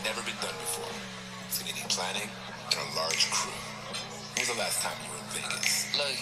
never been done before. It's gonna need planning and a large crew. When was the last time you were in Vegas? Look,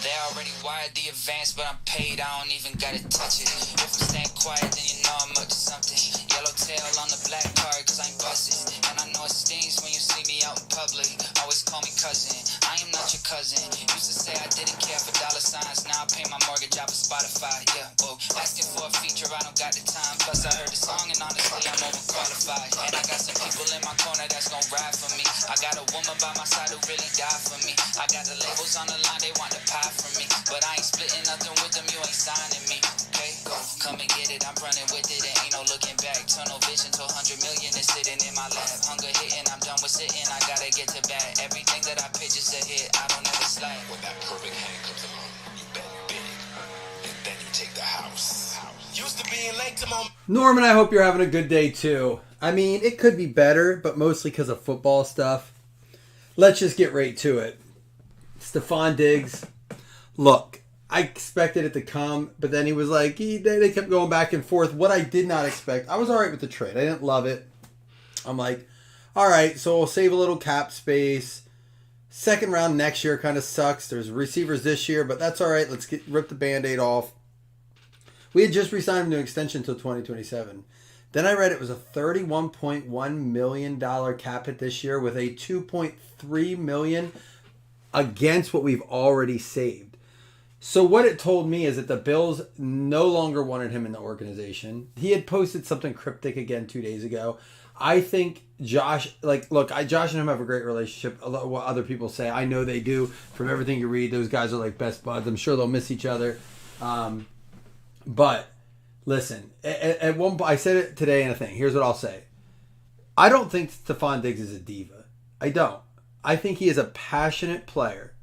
they already wired the advance, but I'm paid, I don't even gotta touch it. If I'm staying quiet, then you know I'm up to something. Yellow tail on the black card, cause I'm busted. And I know it stings when you see me out in public. Always call me cousin, I am not your cousin. Used to say I didn't care for dollar signs, now I pay my mortgage out for Spotify. Yeah, whoa, asking for a feature, I don't got the time. Plus I heard the song and honestly I'm overqualified. And I got some people in my corner that's gon' ride for me. I got a woman by my side who really died for me. I got the labels on the line, they want the pie from me. But I ain't splitting nothing with them, you ain't signing me. Okay, go, come and get it, I'm running with it. There ain't no looking back, tunnel vision to 100 million is sitting in my lap. Hunger hitting, I'm done with sitting, I gotta get to bat. Everything that I pitch is a hit, I don't ever slack. When that perfect hand comes along, you bet big. And then you take the house. Used to being late to my... Norman, I hope you're having a good day too. I mean, it could be better, but mostly because of football stuff. Let's just get right to it. Stefon Diggs. Look, I expected it to come, but then he was like, they kept going back and forth. What I did not expect, I was all right with the trade. I didn't love it. I'm like, all right, so we'll save a little cap space. Second round next year kind of sucks. There's receivers this year, but that's all right. Let's rip the Band-Aid off. We had just re-signed him to an extension until 2027. Then I read it was a $31.1 million cap hit this year with a $2.3 million against what we've already saved. So what it told me is that the Bills no longer wanted him in the organization. He had posted something cryptic again 2 days ago. I think Josh, Josh and him have a great relationship. A lot, what other people say, I know they do. From everything you read, those guys are like best buds. I'm sure they'll miss each other. But listen, at one point, I said it today in a thing. Here's what I'll say. I don't think Stefon Diggs is a diva. I don't. I think he is a passionate player.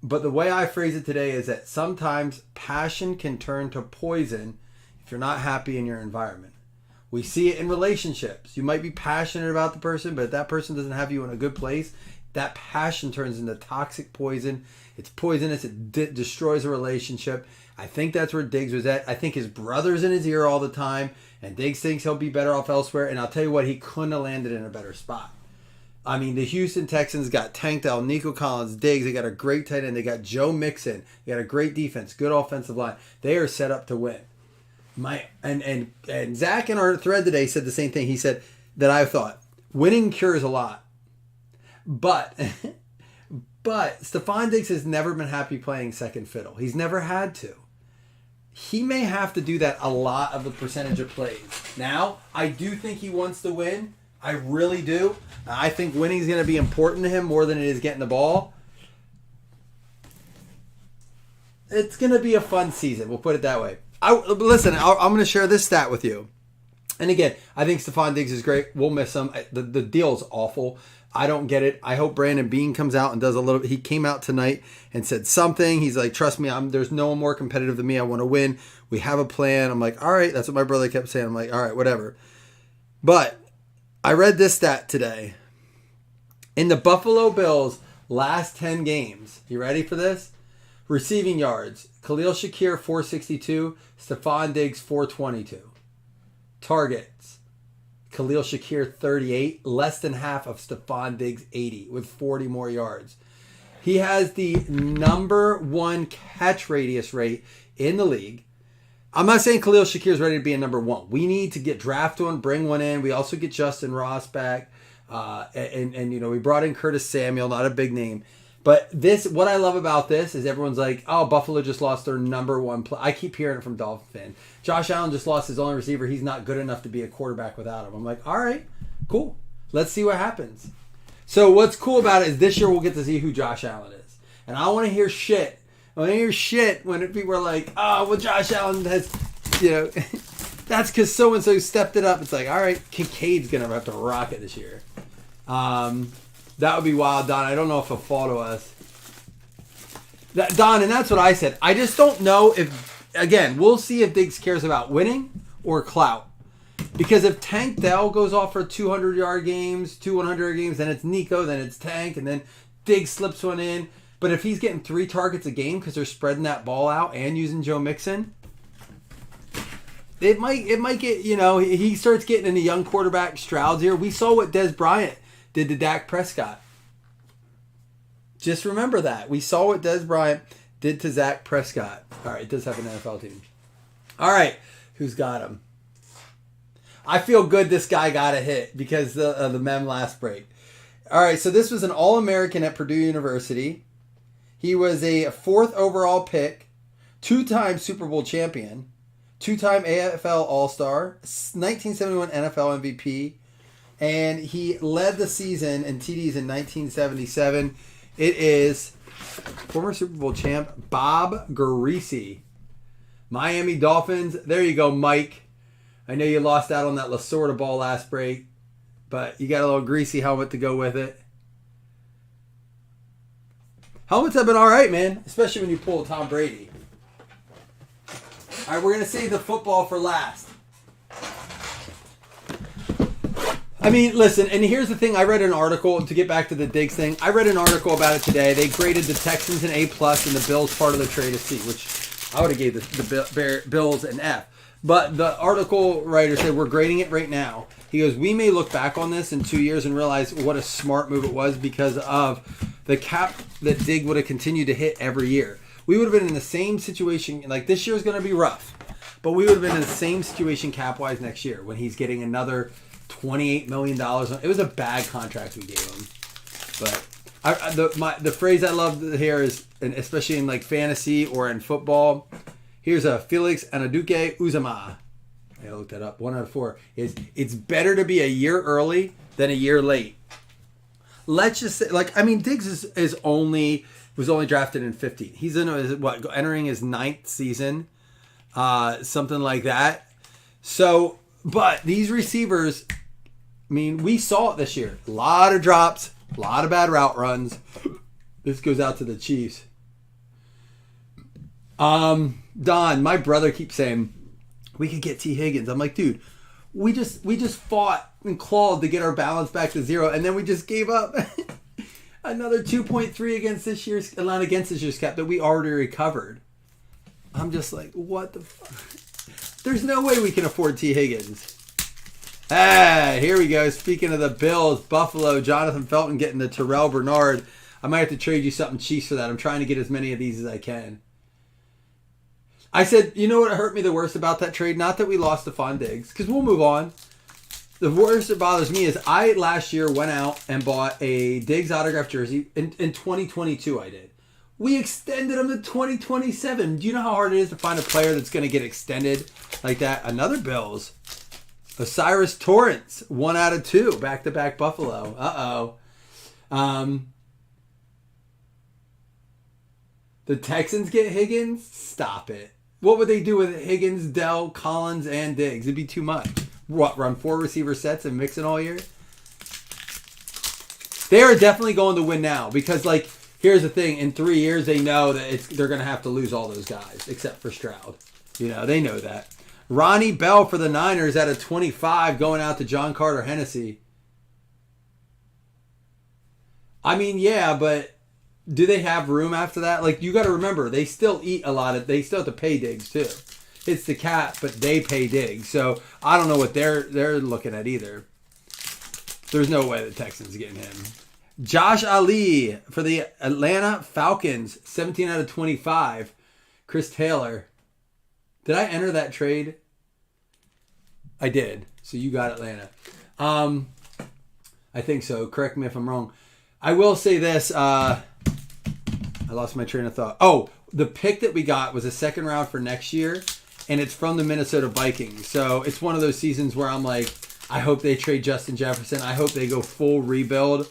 But the way I phrase it today is that sometimes passion can turn to poison if you're not happy in your environment. We see it in relationships. You might be passionate about the person, but if that person doesn't have you in a good place, that passion turns into toxic poison. It's poisonous. It destroys a relationship. I think that's where Diggs was at. I think his brother's in his ear all the time, and Diggs thinks he'll be better off elsewhere. And I'll tell you what, he couldn't have landed in a better spot. I mean, the Houston Texans got Tank Dell, Nico Collins, Diggs. They got a great tight end. They got Joe Mixon. They got a great defense, good offensive line. They are set up to win. And Zach in our thread today said the same thing. He said that I thought winning cures a lot, but Stefon Diggs has never been happy playing second fiddle. He's never had to. He may have to do that a lot of the percentage of plays. Now, I do think he wants to win. I really do. I think winning is going to be important to him more than it is getting the ball. It's going to be a fun season. We'll put it that way. I'm going to share this stat with you. And again, I think Stefon Diggs is great. We'll miss him. The deal's awful. I don't get it. I hope Brandon Beane comes out and does a little bit. He came out tonight and said something. He's like, trust me, there's no one more competitive than me. I want to win. We have a plan. I'm like, all right. That's what my brother kept saying. I'm like, all right, whatever. But I read this stat today. In the Buffalo Bills' last 10 games, you ready for this? Receiving yards, Khalil Shakir 462, Stefon Diggs 422. Targets, Khalil Shakir 38, less than half of Stefon Diggs 80 with 40 more yards. He has the number one catch radius rate in the league. I'm not saying Khalil Shakir is ready to be a number one. We need to get draft one, bring one in. We also get Justin Ross back. And we brought in Curtis Samuel, not a big name. But what I love about this is everyone's like, oh, Buffalo just lost their number one player. I keep hearing it from Dolphin fans. Josh Allen just lost his only receiver. He's not good enough to be a quarterback without him. I'm like, all right, cool. Let's see what happens. So what's cool about it is this year we'll get to see who Josh Allen is. And I want to hear shit. I want to hear shit when people are like, oh, well, Josh Allen has, that's because so-and-so stepped it up. It's like, all right, Kincaid's going to have to rock it this year. That would be wild, Don. I don't know if he'll fall to us. Don, and that's what I said. I just don't know if, again, we'll see if Diggs cares about winning or clout. Because if Tank Dell goes off for 200-yard games, 100-yard games, then it's Nico, then it's Tank, and then Diggs slips one in. But if he's getting 3 targets a game because they're spreading that ball out and using Joe Mixon, It might get, he starts getting into young quarterback Stroud's here. We saw what Des Bryant did to Dak Prescott. Just remember that. We saw what Des Bryant did to Dak Prescott. All right, it does have an NFL team. All right, who's got him? I feel good this guy got a hit because the mem last break. All right, so this was an All-American at Purdue University. He was a 4th overall pick, 2-time Super Bowl champion, 2-time AFL All-Star, 1971 NFL MVP, and he led the season in TDs in 1977. It is former Super Bowl champ Bob Griese. Miami Dolphins. There you go, Mike. I know you lost out on that Lasorda ball last break, but you got a little Griese helmet to go with it. Helmets have been all right, man, especially when you pull Tom Brady. All right, we're going to save the football for last. I mean, listen, and here's the thing. I read an article, to get back to the Diggs thing, I read an article about it today. They graded the Texans an A+, and the Bills part of the trade a C, which I would have gave the Bills an F. But the article writer said, we're grading it right now. He goes, we may look back on this in 2 years and realize what a smart move it was because of the cap that Diggs would have continued to hit every year. We would have been in the same situation. Like, this year is going to be rough. But we would have been in the same situation cap-wise next year when he's getting another $28 million. It was a bad contract we gave him. But the phrase I love here is, and especially in like fantasy or in football, here's a Felix Anaduke Uzama. I looked that up. 1 out of 4 is it's better to be a year early than a year late. Let's just say, Diggs was only drafted in 15. He's entering his 9th season, something like that. So, but these receivers, we saw it this year. A lot of drops, a lot of bad route runs. This goes out to the Chiefs. Don, my brother keeps saying we could get T. Higgins. I'm like, dude, we just fought and clawed to get our balance back to 0, and then we just gave up another 2.3 against this year's cap that we already recovered. I'm just like, what the fuck? There's no way we can afford T. Higgins. Here we go. Speaking of the Bills, Buffalo, Jonathan Felton getting the Terrell Bernard. I might have to trade you something Chiefs for that. I'm trying to get as many of these as I can. I said, you know what hurt me the worst about that trade? Not that we lost Stephon Diggs, because we'll move on. The worst that bothers me is I last year went out and bought a Diggs autographed jersey. In 2022 I did. We extended him to 2027. Do you know how hard it is to find a player that's going to get extended like that? Another Bills. Osiris Torrance, 1 out of 2. Back-to-back Buffalo. Uh-oh. The Texans get Higgins? Stop it. What would they do with Higgins, Dell, Collins, and Diggs? It'd be too much. What, run 4 receiver sets and mix it all year? They are definitely going to win now because, here's the thing. In 3 years, they know that they're going to have to lose all those guys except for Stroud. They know that. Ronnie Bell for the Niners at a 25 going out to John Carter Hennessy. Yeah, but do they have room after that? You got to remember, they still eat a lot they still have to pay Diggs too. It's the cap, but they pay Diggs. So I don't know what they're looking at either. There's no way the Texans are getting him. Josh Ali for the Atlanta Falcons, 17 out of 25. Chris Taylor. Did I enter that trade? I did. So you got Atlanta. I think so. Correct me if I'm wrong. I will say this. I lost my train of thought. Oh, the pick that we got was a second round for next year, and it's from the Minnesota Vikings. So it's one of those seasons where I'm like, I hope they trade Justin Jefferson. I hope they go full rebuild.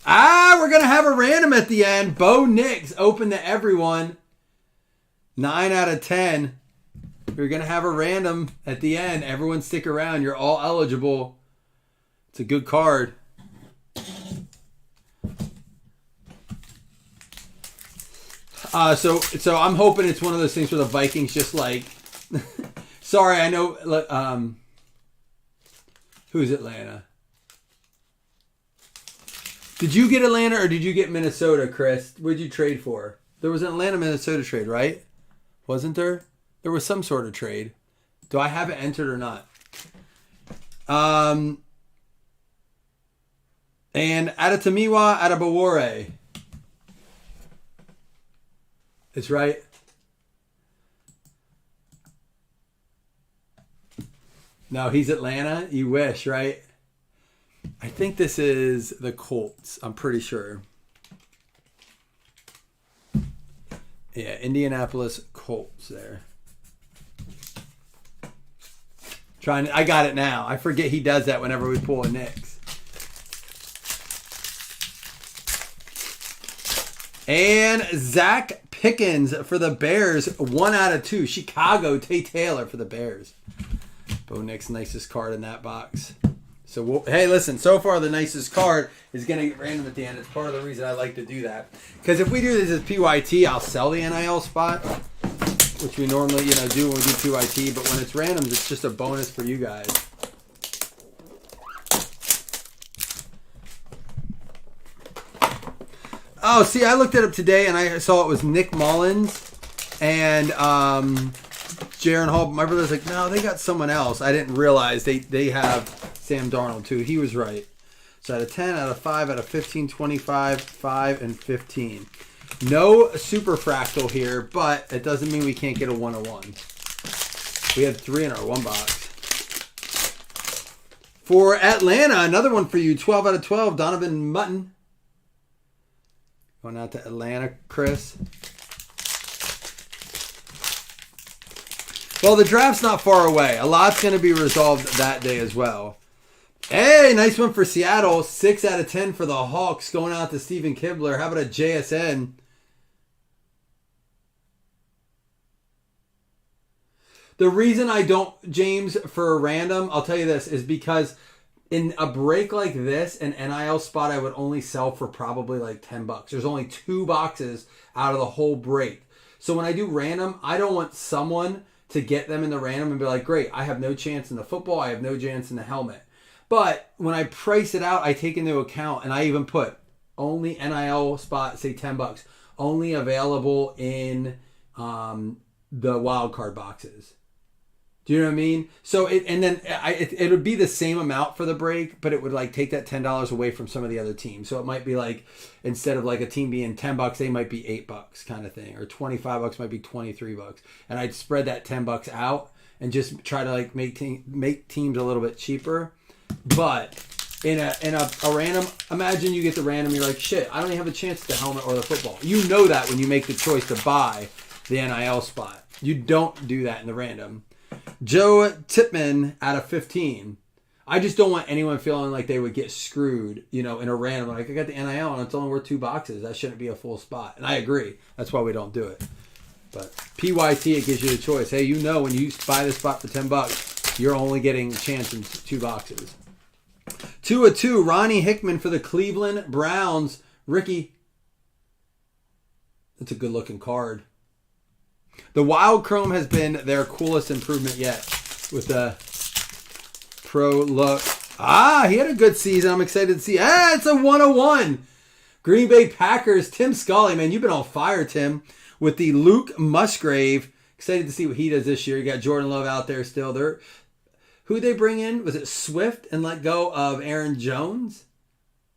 We're going to have a random at the end. Bo Nix, open to everyone. 9 out of 10. We're going to have a random at the end. Everyone stick around. You're all eligible. It's a good card. So I'm hoping it's one of those things where the Vikings just sorry, I know, who's Atlanta? Did you get Atlanta or did you get Minnesota, Chris? What did you trade for? There was an Atlanta-Minnesota trade, right? Wasn't there? There was some sort of trade. Do I have it entered or not? And Adatamiwa Adabawore. It's right. No, he's Atlanta. You wish, right? I think this is the Colts. I'm pretty sure. Yeah, Indianapolis Colts there. I got it now. I forget he does that whenever we pull a Knicks. And Zach Pickens for the Bears. 1 out of 2. Chicago, Tay Taylor for the Bears. Bo Nick's nicest card in that box. So, hey, listen. So far, the nicest card is going to get random at the end. It's part of the reason I like to do that. Because if we do this as PYT, I'll sell the NIL spot, which we normally, do when we do PYT. But when it's randoms, it's just a bonus for you guys. Oh, see, I looked it up today, and I saw it was Nick Mullins and Jaron Hall. My brother's like, no, they got someone else. I didn't realize they have Sam Darnold, too. He was right. So out of 10, out of 5, out of 15, 25, 5, and 15. No super fractal here, but it doesn't mean we can't get a 101. We had 3 in our one box. For Atlanta, another one for you. 12 out of 12, Donovan Mutton. Going out to Atlanta, Chris. Well, the draft's not far away. A lot's going to be resolved that day as well. Hey, nice one for Seattle. 6 out of 10 for the Hawks. Going out to Stephen Kibler. How about a JSN? The reason I don't, James, for a random, I'll tell you this, is because in a break like this, an NIL spot I would only sell for probably like $10. There's only 2 boxes out of the whole break. So when I do random, I don't want someone to get them in the random and be like, great, I have no chance in the football, I have no chance in the helmet. But when I price it out, I take into account, and I even put only NIL spot, say $10, only available in the wild card boxes. Do you know what I mean? So it would be the same amount for the break, but it would like take that $10 away from some of the other teams. So it might be like, instead of like a team being $10, they might be $8 kind of thing, or $25 might be $23. And I'd spread that $10 out and just try to like make teams a little bit cheaper. But in a random, imagine you get the random, you're like, shit, I don't even have a chance at the helmet or the football. You know that when you make the choice to buy the NIL spot. You don't do that in the random. Joe Tipman out of 15. I just don't want anyone feeling like they would get screwed, in a random. Like, I got the NIL and it's only worth 2 boxes. That shouldn't be a full spot. And I agree. That's why we don't do it. But PYT, it gives you the choice. Hey, when you buy this spot for $10, you're only getting a chance in 2 boxes. 2 of 2, Ronnie Hickman for the Cleveland Browns. Ricky. That's a good looking card. The Wild Chrome has been their coolest improvement yet with the pro look. He had a good season. I'm excited to see. It's a 101. Green Bay Packers, Tim Scully. Man, you've been on fire, Tim, with the Luke Musgrave. Excited to see what he does this year. You got Jordan Love out there still. Who'd they bring in? Was it Swift and let go of Aaron Jones?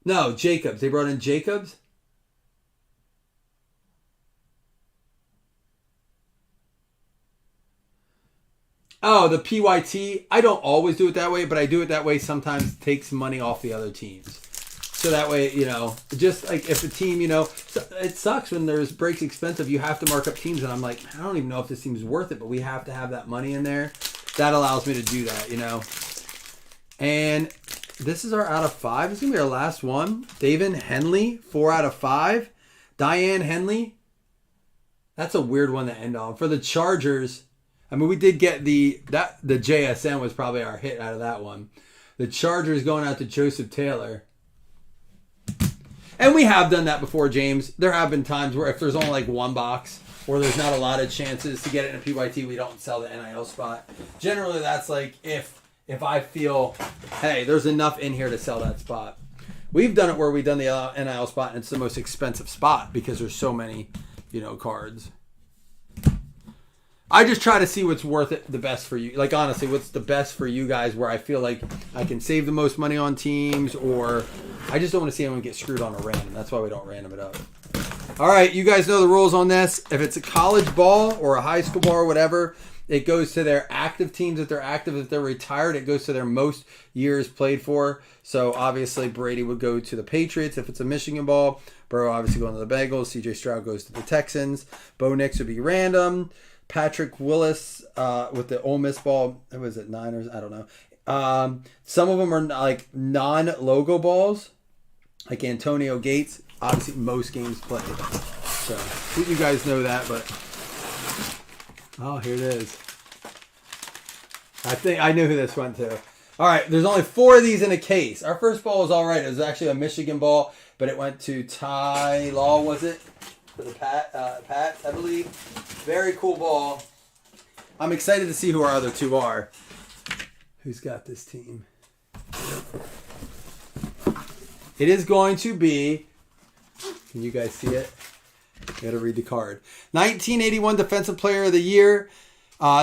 No, Jacobs. They brought in Jacobs. Oh, the PYT. I don't always do it that way, but I do it that way sometimes. It takes money off the other teams. So that way, just like if a team, it sucks when there's breaks expensive. You have to mark up teams. And I'm like, I don't even know if this team's worth it, but we have to have that money in there. That allows me to do that, And this is our out of 5. This is going to be our last one. David Henley, 4 out of 5. Diane Henley. That's a weird one to end on. For the Chargers, I mean, we did get the JSN was probably our hit out of that one. The Chargers going out to Joseph Taylor. And we have done that before, James. There have been times where if there's only like 1 box or there's not a lot of chances to get it in a PYT, we don't sell the NIL spot. Generally, that's like if I feel, hey, there's enough in here to sell that spot. We've done it where we've done the NIL spot and it's the most expensive spot because there's so many, cards. I just try to see what's worth it the best for you. Like, honestly, what's the best for you guys where I feel like I can save the most money on teams, or I just don't want to see anyone get screwed on a random. That's why we don't random it up. All right, you guys know the rules on this. If it's a college ball or a high school ball or whatever, it goes to their active teams if they're active. If they're retired, it goes to their most years played for. So, obviously, Brady would go to the Patriots if it's a Michigan ball. Burrow obviously going to the Bengals. C.J. Stroud goes to the Texans. Bo Nix would be random. Patrick Willis with the Ole Miss ball. What was it, Niners? I don't know. Some of them are like non-logo balls, like Antonio Gates. Obviously, most games played. So, you guys know that, but... Oh, here it is. I think I knew who this went to. All right, there's only 4 of these in a case. Our first ball was all right. It was actually a Michigan ball, but it went to Ty Law, was it? For the Pats, I believe. Very cool ball. I'm excited to see who our other 2 are. Who's got this team? It is going to be... Can you guys see it? You got to read the card. 1981 Defensive Player of the Year.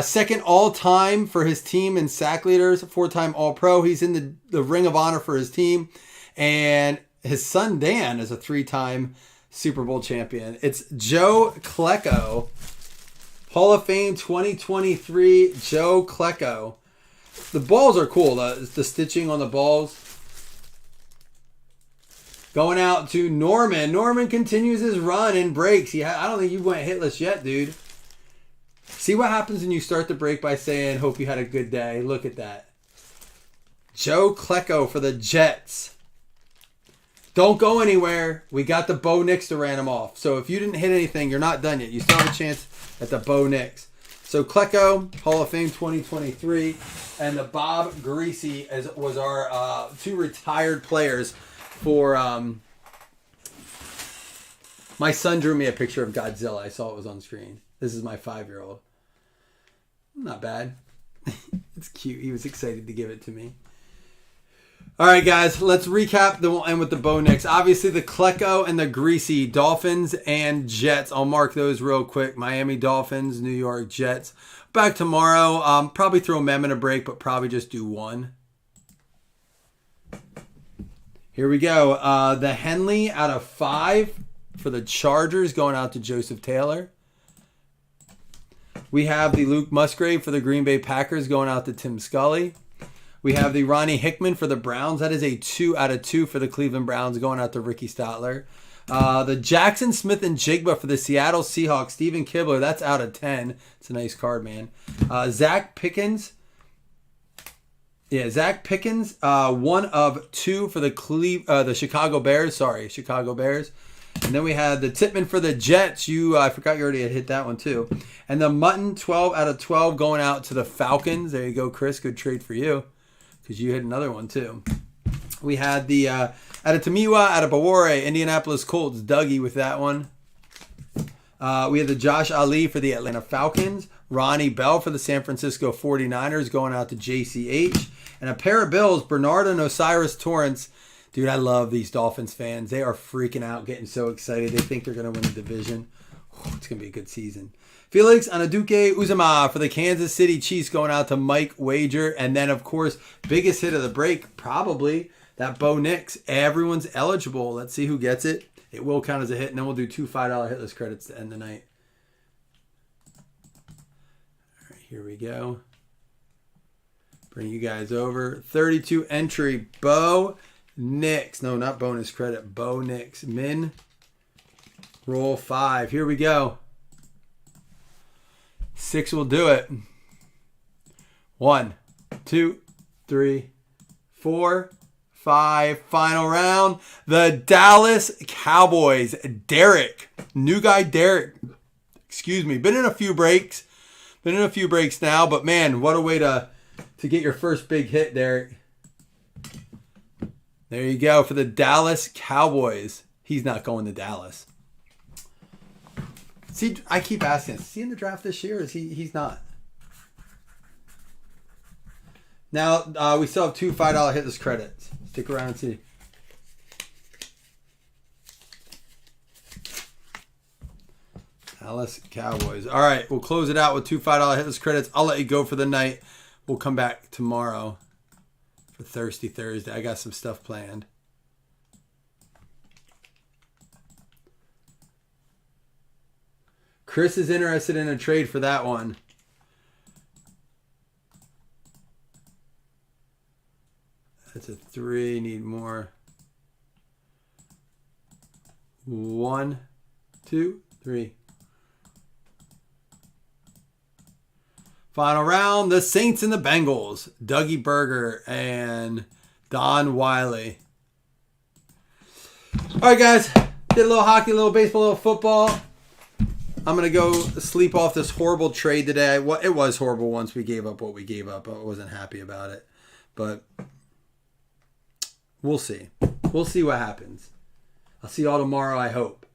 Second all-time for his team in sack leaders. 4-time All-Pro. He's in the Ring of Honor for his team. And his son, Dan, is a 3-time Super Bowl champion. It's Joe Klecko. Hall of Fame 2023, Joe Klecko. The balls are cool. The stitching on the balls. Going out to Norman. Norman continues his run and breaks. I don't think you went hitless yet, dude. See what happens when you start the break by saying, hope you had a good day. Look at that. Joe Klecko for the Jets. Don't go anywhere. We got the Bo Nix to ran him off. So if you didn't hit anything, you're not done yet. You still have a chance at the Bo Nix. So Klecko, Hall of Fame 2023. And the Bob Greasy was our 2 retired players for... my son drew me a picture of Godzilla. I saw it was on screen. This is my 5-year-old. Not bad. It's cute. He was excited to give it to me. All right, guys, let's recap. Then we'll end with the Bo Nix. Obviously, the Klecko and the Greasy, Dolphins and Jets. I'll mark those real quick. Miami Dolphins, New York Jets. Back tomorrow. Probably throw Mem in a break, but probably just do 1. Here we go. The Henley out of 5 for the Chargers going out to Joseph Taylor. We have the Luke Musgrave for the Green Bay Packers going out to Tim Scully. We have the Ronnie Hickman for the Browns. That is a 2 out of 2 for the Cleveland Browns going out to Ricky Statler. The Jackson Smith and Jigba for the Seattle Seahawks. Steven Kibler, that's out of 10. It's a nice card, man. Zach Pickens. Yeah, Zach Pickens, 1 of 2 for the Chicago Bears. Sorry, Chicago Bears. And then we had the Tippmann for the Jets. I forgot you already had hit that one too. And the Mutton, 12 out of 12 going out to the Falcons. There you go, Chris. Good trade for you because you hit another one too. We had the out of Tamiwa, out of Bawore, Indianapolis Colts, Dougie with that one. We had the Josh Ali for the Atlanta Falcons. Ronnie Bell for the San Francisco 49ers going out to JCH. And a pair of Bills, Bernard and Osiris Torrance. Dude, I love these Dolphins fans. They are freaking out, getting so excited. They think they're going to win the division. It's going to be a good season. Felix Anaduke Uzama for the Kansas City Chiefs going out to Mike Wager. And then, of course, biggest hit of the break, probably that Bo Nix. Everyone's eligible. Let's see who gets it. It will count as a hit, and then we'll do 2 $5 hitless credits to end the night. All right, here we go. Bring you guys over. 32 entry, Bo Nix. No, not bonus credit. Bo Nix. Min. Roll 5. Here we go. 6 will do it. 1, 2, 3, 4, 5. Final round. The Dallas Cowboys. Derek. New guy Derek. Excuse me. Been in a few breaks. Now. But man, what a way to get your first big hit, Derek. There you go for the Dallas Cowboys. He's not going to Dallas. See, I keep asking, is he in the draft this year? He's not? Now, we still have 2 $5 hitless credits. Stick around and see. Dallas Cowboys. All right, we'll close it out with 2 $5 hitless credits. I'll let you go for the night. We'll come back tomorrow for Thirsty Thursday. I got some stuff planned. Chris is interested in a trade for that one. That's a 3. Need more. 1, 2, 3. Final round, the Saints and the Bengals. Dougie Berger and Don Wiley. All right, guys. Did a little hockey, a little baseball, a little football. I'm going to go sleep off this horrible trade today. It was horrible once we gave up what we gave up. I wasn't happy about it. But we'll see. We'll see what happens. I'll see you all tomorrow, I hope.